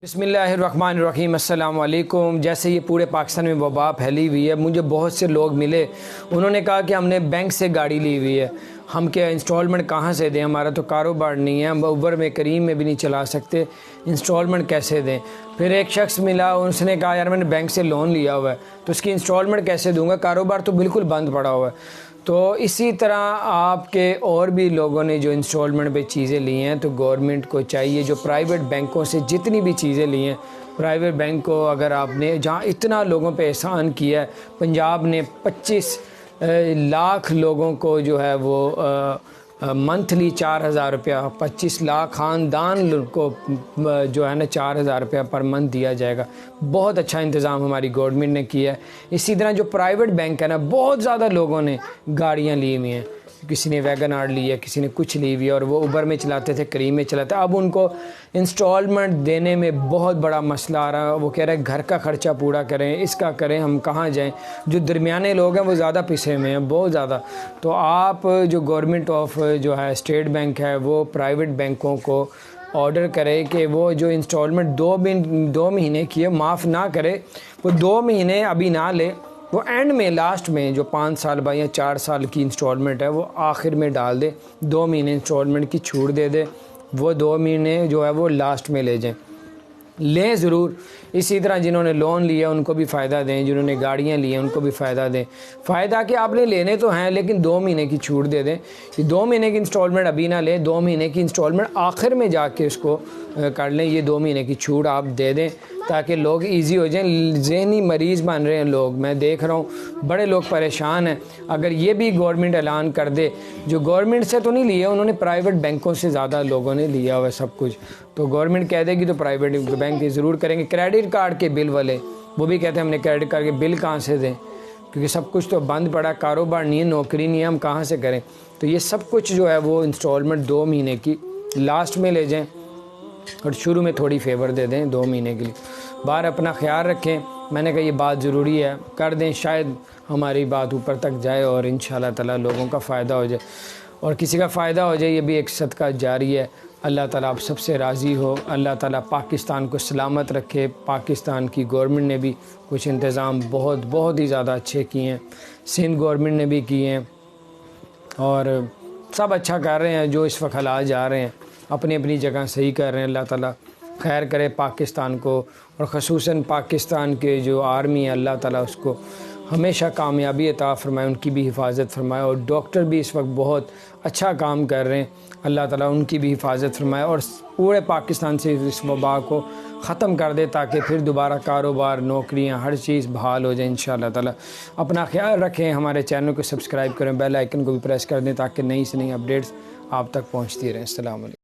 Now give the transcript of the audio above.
بسم اللہ الرحمن الرحیم۔ السلام علیکم۔ جیسے یہ پورے پاکستان میں وبا پھیلی ہوئی ہے، مجھے بہت سے لوگ ملے، انہوں نے کہا کہ ہم نے بینک سے گاڑی لی ہوئی ہے، ہم کیا انسٹالمنٹ کہاں سے دیں، ہمارا تو کاروبار نہیں ہے، ہم اوبر میں کریم میں بھی نہیں چلا سکتے، انسٹالمنٹ کیسے دیں۔ پھر ایک شخص ملا، اس نے کہا یار میں نے بینک سے لون لیا ہوا ہے تو اس کی انسٹالمنٹ کیسے دوں گا، کاروبار تو بالکل بند پڑا ہوا ہے۔ تو اسی طرح آپ کے اور بھی لوگوں نے جو انسٹالمنٹ پہ چیزیں لی ہیں، تو گورنمنٹ کو چاہیے جو پرائیویٹ بینکوں سے جتنی بھی چیزیں لی ہیں، پرائیویٹ بینک کو اگر آپ نے جہاں اتنا لوگوں پہ احسان کیا ہے، پنجاب نے 25 لاکھ لوگوں کو جو ہے وہ منتھلی 4,000 روپیہ، 25 لاکھ خاندان کو جو ہے نا 4,000 روپیہ پر منتھ دیا جائے گا۔ بہت اچھا انتظام ہماری گورنمنٹ نے کیا ہے۔ اسی طرح جو پرائیویٹ بینک ہے نا، بہت زیادہ لوگوں نے گاڑیاں لی ہوئی ہیں، کسی نے ویگن آر لی ہے، کسی نے کچھ لی ہوئی ہے، اور وہ اوبر میں چلاتے تھے، کریم میں چلاتے، اب ان کو انسٹالمنٹ دینے میں بہت بڑا مسئلہ آ رہا ہے۔ وہ کہہ رہے ہیں گھر کا خرچہ پورا کریں، اس کا کریں، ہم کہاں جائیں۔ جو درمیانے لوگ ہیں وہ زیادہ پسے میں ہیں، بہت زیادہ۔ تو آپ جو گورنمنٹ آف جو ہے اسٹیٹ بینک ہے، وہ پرائیویٹ بینکوں کو آرڈر کرے کہ وہ جو انسٹالمنٹ 2 مہینے کی ہے معاف نہ کرے، وہ 2 مہینے ابھی نہ لے، وہ اینڈ میں لاسٹ میں جو 5 سال بعد یا 4 سال کی انسٹالمنٹ ہے وہ آخر میں ڈال دے، 2 مہینے انسٹالمنٹ کی چھوٹ دے دے، وہ 2 مہینے جو ہے وہ لاسٹ میں لے جائیں، لیں ضرور۔ اسی طرح جنہوں نے لون لیا ان کو بھی فائدہ دیں، جنہوں نے گاڑیاں لی ہیں ان کو بھی فائدہ دیں۔ فائدہ کہ آپ نے لینے تو ہیں لیکن 2 مہینے کی چھوٹ دے دیں، یہ 2 مہینے کی انسٹالمنٹ ابھی نہ لیں، 2 مہینے کی انسٹالمنٹ آخر میں جا کے اس کو کر لیں، یہ 2 مہینے کی چھوٹ آپ دے دیں تاکہ لوگ ایزی ہو جائیں۔ ذہنی مریض بن رہے ہیں لوگ، میں دیکھ رہا ہوں بڑے لوگ پریشان ہیں۔ اگر یہ بھی گورنمنٹ اعلان کر دے، جو گورنمنٹ سے تو نہیں لیا، انہوں نے پرائیویٹ بینکوں سے زیادہ لوگوں نے لیا ہوا ہے سب کچھ، تو گورنمنٹ کہہ دے گی تو پرائیویٹ بینک ضرور کریں گے۔ کریڈٹ کارڈ کے بل والے وہ بھی کہتے ہیں ہم نے کریڈٹ کارڈ کے بل کہاں سے دیں، کیونکہ سب کچھ تو بند پڑا، کاروبار نہیں ہے، نوکری نہیں ہے، ہم کہاں سے کریں۔ تو یہ سب کچھ جو ہے وہ انسٹالمنٹ 2 مہینے کی لاسٹ میں لے جائیں اور شروع میں تھوڑی فیور دے دیں 2 مہینے کے لیے۔ باہر اپنا خیال رکھیں، میں نے کہا یہ بات ضروری ہے، کر دیں، شاید ہماری بات اوپر تک جائے اور انشاءاللہ تعالی لوگوں کا فائدہ ہو جائے، اور کسی کا فائدہ ہو جائے، یہ بھی ایک صدقہ جاری ہے۔ اللہ تعالیٰ آپ سب سے راضی ہو، اللہ تعالیٰ پاکستان کو سلامت رکھے۔ پاکستان کی گورنمنٹ نے بھی کچھ انتظام بہت ہی زیادہ اچھے کیے ہیں، سندھ گورنمنٹ نے بھی کیے ہیں، اور سب اچھا کر رہے ہیں۔ جو اس وقت حالات جا رہے ہیں اپنی اپنی جگہ صحیح کر رہے ہیں۔ اللہ تعالیٰ خیر کرے پاکستان کو، اور خصوصاً پاکستان کے جو آرمی ہے، اللہ تعالیٰ اس کو ہمیشہ کامیابی عطا فرمائے، ان کی بھی حفاظت فرمائے، اور ڈاکٹر بھی اس وقت بہت اچھا کام کر رہے ہیں، اللہ تعالیٰ ان کی بھی حفاظت فرمائے، اور پورے پاکستان سے اس وبا کو ختم کر دے تاکہ پھر دوبارہ کاروبار، نوکریاں، ہر چیز بحال ہو جائے انشاءاللہ تعالیٰ۔ اپنا خیال رکھیں، ہمارے چینل کو سبسکرائب کریں، بیل آئیکن کو بھی پریس کر دیں تاکہ نئی سے نئی اپڈیٹس آپ تک پہنچتی رہیں۔ السلام علیکم۔